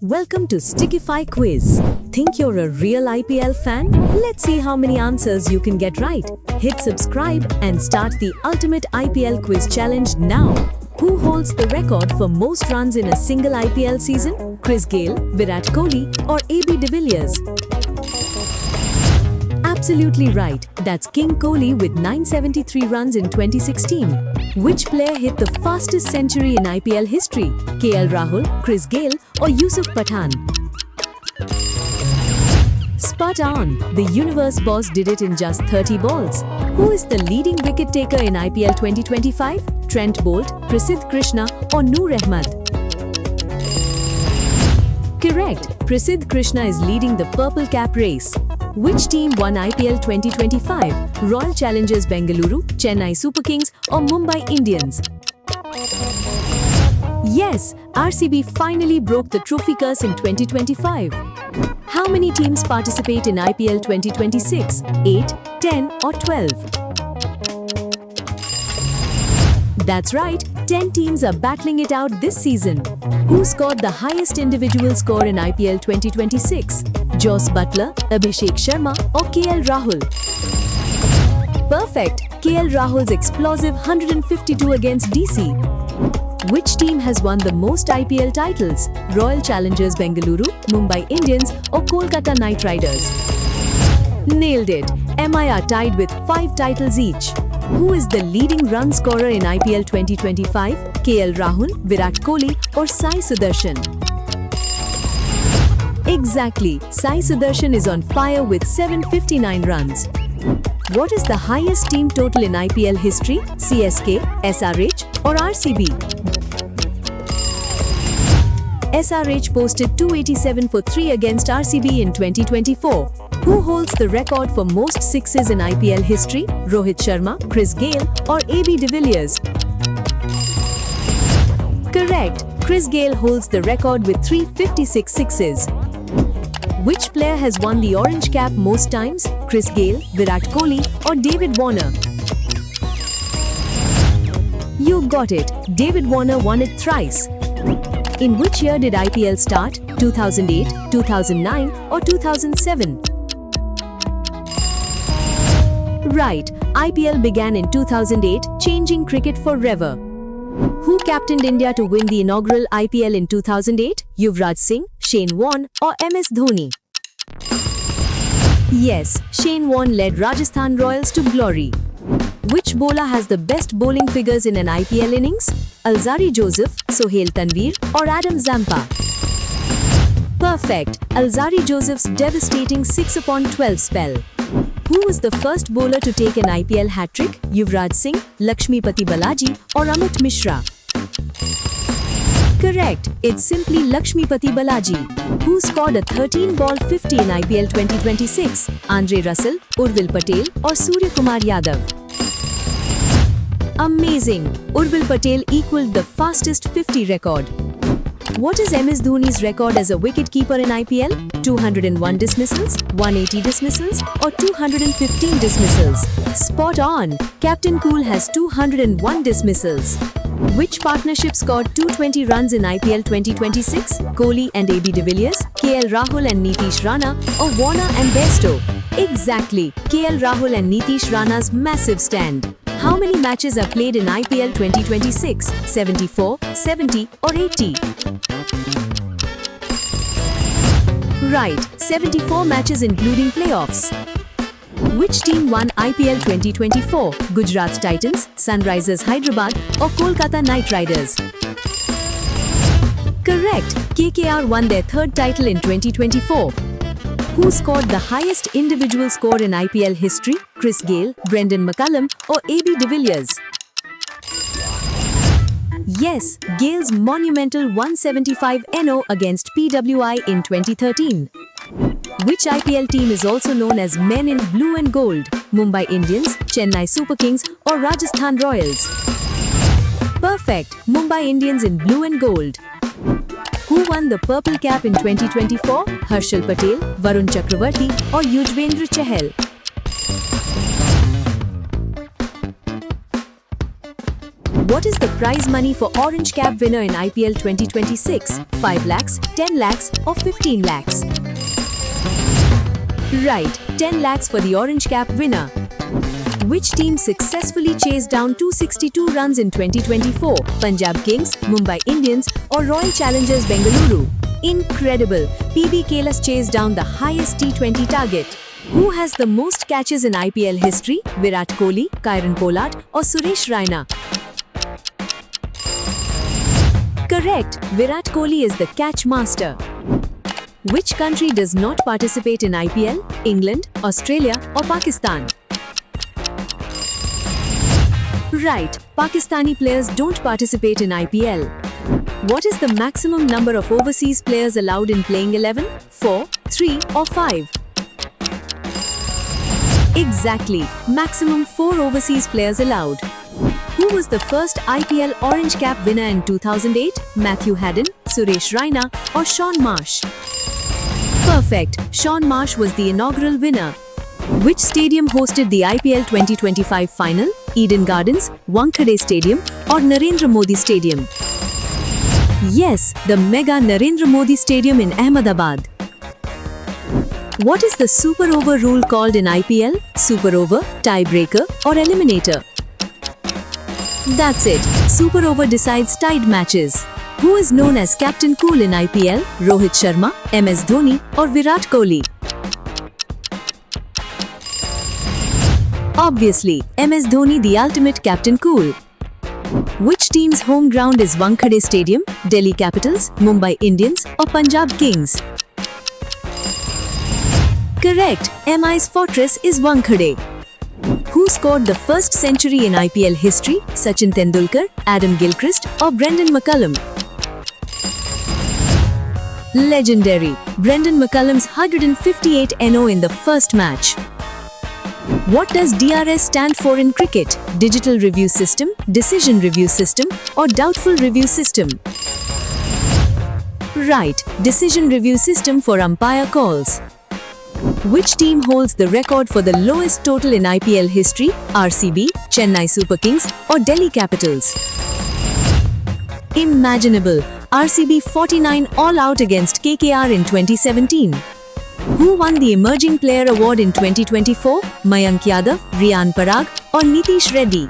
Welcome to Stickify Quiz. Think you're a real IPL fan? Let's see how many answers you can get right. Hit subscribe and start the ultimate IPL quiz challenge now. Who holds the record for most runs in a single IPL season? Chris Gayle, Virat Kohli, or AB de Villiers? Absolutely right. That's King Kohli with 973 runs in 2016. Which player hit the fastest century in IPL history? KL Rahul, Chris Gayle, or Yusuf Pathan? Spot on! The universe boss did it in just 30 balls. Who is the leading wicket taker in IPL 2025? Trent Bolt, Prasidh Krishna, or Noor Ahmed? Correct! Prasidh Krishna is leading the Purple Cap race. Which team won IPL 2025? Royal Challengers Bengaluru, Chennai Super Kings, or Mumbai Indians? Yes, RCB finally broke the trophy curse in 2025. How many teams participate in IPL 2026? 8, 10, or 12? That's right, 10 teams are battling it out this season. Who scored the highest individual score in IPL 2026? Jos Buttler, Abhishek Sharma, or KL Rahul? Perfect! KL Rahul's explosive 152 against DC. Which team has won the most IPL titles? Royal Challengers Bengaluru, Mumbai Indians, or Kolkata Knight Riders? Nailed it! MI are tied with 5 titles each. Who is the leading run scorer in IPL 2025? KL Rahul, Virat Kohli, or Sai Sudarshan? Exactly, Sai Sudarshan is on fire with 759 runs. What is the highest team total in IPL history? CSK, SRH, or RCB? SRH posted 287 for 3 against RCB in 2024. Who holds the record for most sixes in IPL history? Rohit Sharma, Chris Gayle, or AB de Villiers? Correct, Chris Gayle holds the record with 356 sixes. Which player has won the orange cap most times? Chris Gayle, Virat Kohli, or David Warner? You got it, David Warner won it thrice. In which year did IPL start? 2008, 2009, or 2007? Right, IPL began in 2008, changing cricket forever. Who captained India to win the inaugural IPL in 2008? Yuvraj Singh, Shane Warne, or MS Dhoni? Yes, Shane Warne led Rajasthan Royals to glory. Which bowler has the best bowling figures in an IPL innings? Alzarri Joseph, Sohail Tanvir, or Adam Zampa? Perfect, Alzarri Joseph's devastating 6/12 spell. Who was the first bowler to take an IPL hat-trick? Yuvraj Singh, Lakshmipati Balaji, or Amit Mishra? Correct, it's simply Lakshmipati Balaji. Who scored a 13-ball 50 in IPL 2026? Andre Russell, Urvil Patel, or Surya Kumar Yadav? Amazing! Urvil Patel equaled the fastest 50 record. What is MS Dhoni's record as a wicket-keeper in IPL? 201 dismissals, 180 dismissals, or 215 dismissals? Spot on! Captain Cool has 201 dismissals. Which partnership scored 220 runs in IPL 2026? Kohli and AB de Villiers, KL Rahul and Nitish Rana, or Warner and Bairstow? Exactly, KL Rahul and Nitish Rana's massive stand. How many matches are played in IPL 2026? 74, 70, or 80? Right, 74 matches including playoffs. Which team won IPL 2024? Gujarat Titans, Sunrisers Hyderabad, or Kolkata Knight Riders? Correct, KKR won their third title in 2024. Who scored the highest individual score in IPL history? Chris Gayle, Brendan McCullum, or AB de Villiers? Yes, Gayle's monumental 175 NO against PWI in 2013. Which IPL team is also known as Men in Blue and Gold? Mumbai Indians, Chennai Super Kings, or Rajasthan Royals? Perfect, Mumbai Indians in Blue and Gold. Who won the Purple Cap in 2024? Harshal Patel, Varun Chakravarti, or Yuzvendra Chahal? What is the prize money for Orange Cap winner in IPL 2026? 5 lakhs, 10 lakhs or 15 lakhs? Right, 10 lakhs for the Orange Cap winner. Which team successfully chased down 262 runs in 2024? Punjab Kings, Mumbai Indians or Royal Challengers Bengaluru? Incredible! PB Kailas chased down the highest T20 target. Who has the most catches in IPL history? Virat Kohli, Kieron Pollard or Suresh Raina? Correct! Virat Kohli is the catch master. Which country does not participate in IPL? England, Australia or Pakistan? Right, Pakistani players don't participate in IPL. What is the maximum number of overseas players allowed in playing 11? 4, 3 or 5? Exactly, maximum 4 overseas players allowed. Who was the first IPL Orange Cap winner in 2008? Matthew Hadden, Suresh Raina or Shaun Marsh? Perfect, Shaun Marsh was the inaugural winner. Which stadium hosted the IPL 2025 final? Eden Gardens, Wankhede Stadium or Narendra Modi Stadium? Yes, the mega Narendra Modi Stadium in Ahmedabad. What is the Super Over rule called in IPL? Super Over, Tiebreaker or Eliminator? That's it. Super Over decides tied matches. Who is known as Captain Cool in IPL? Rohit Sharma, MS Dhoni or Virat Kohli? Obviously, MS Dhoni, the ultimate Captain Cool. Which team's home ground is Wankhede Stadium? Delhi Capitals, Mumbai Indians or Punjab Kings? Correct, MI's fortress is Wankhede. Who scored the first century in IPL history? Sachin Tendulkar, Adam Gilchrist or Brendan McCullum? Legendary, Brendan McCullum's 158 NO in the first match. What does DRS stand for in cricket? Digital Review System, Decision Review System or Doubtful Review System? Right, Decision Review System for umpire calls. Which team holds the record for the lowest total in IPL history? RCB, Chennai Super Kings or Delhi Capitals? Imaginable, RCB 49 all out against KKR in 2017. Who won the Emerging Player Award in 2024? Mayank Yadav, Riyan Parag or Nitish Reddy?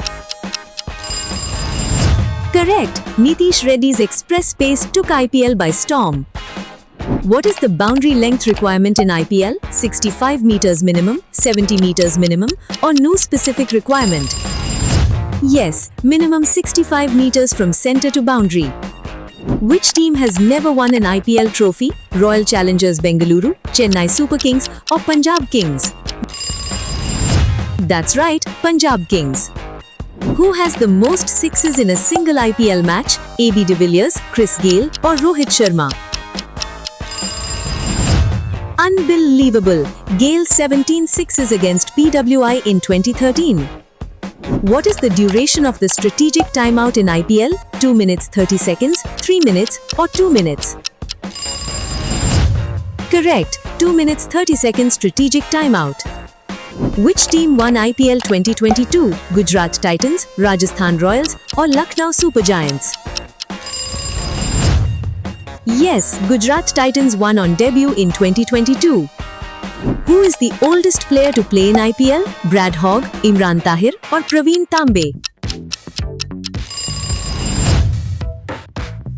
Correct, Nitish Reddy's express pace took IPL by storm. What is the boundary length requirement in IPL? 65 meters minimum, 70 meters minimum or no specific requirement? Yes, minimum 65 meters from center to boundary. Which team has never won an IPL trophy? Royal Challengers Bengaluru, Chennai Super Kings or Punjab Kings? That's right, Punjab Kings. Who has the most sixes in a single IPL match? AB de Villiers, Chris Gayle or Rohit Sharma? Unbelievable! Gayle 17 sixes against PWI in 2013. What is the duration of the strategic timeout in IPL? 2 minutes 30 seconds, 3 minutes or 2 minutes? Correct, 2 minutes 30 seconds strategic timeout. Which team won IPL 2022? Gujarat Titans, Rajasthan Royals or Lucknow Super Giants? Yes, Gujarat Titans won on debut in 2022. Who is the oldest player to play in IPL? Brad Hogg, Imran Tahir or Praveen Tambe?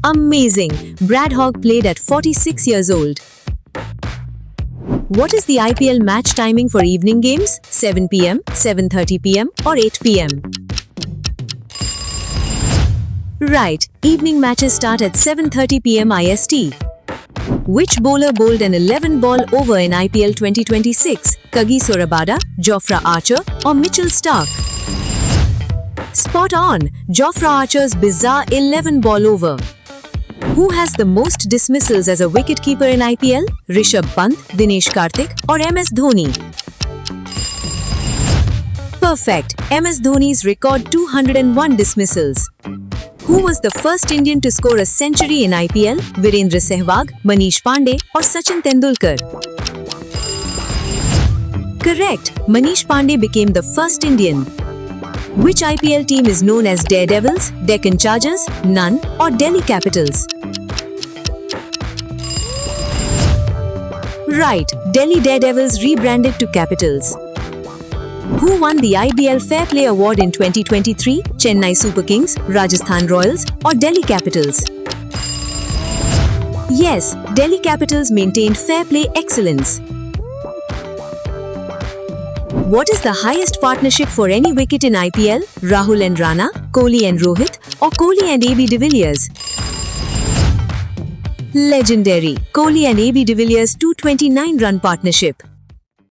Amazing! Brad Hogg played at 46 years old. What is the IPL match timing for evening games? 7 p.m., 7:30 p.m. or 8 p.m.? Right, evening matches start at 7:30 p.m. IST. Which bowler bowled an 11-ball over in IPL 2026? Kagiso Rabada, Jofra Archer or Mitchell Starc? Spot on! Jofra Archer's bizarre 11-ball over. Who has the most dismissals as a wicketkeeper in IPL? Rishabh Pant, Dinesh Karthik or MS Dhoni? Perfect! MS Dhoni's record 201 dismissals. Who was the first Indian to score a century in IPL? Virendra Sehwag, Manish Pandey or Sachin Tendulkar? Correct! Manish Pandey became the first Indian. Which IPL team is known as Daredevils, Deccan Chargers, None, or Delhi Capitals? Right, Delhi Daredevils rebranded to Capitals. Who won the IBL Fair Play Award in 2023? Chennai Super Kings, Rajasthan Royals, or Delhi Capitals? Yes, Delhi Capitals maintained fair play excellence. What is the highest partnership for any wicket in IPL? Rahul and Rana, Kohli and Rohit, or Kohli and AB de Villiers? Legendary, Kohli and AB de Villiers 229-run partnership.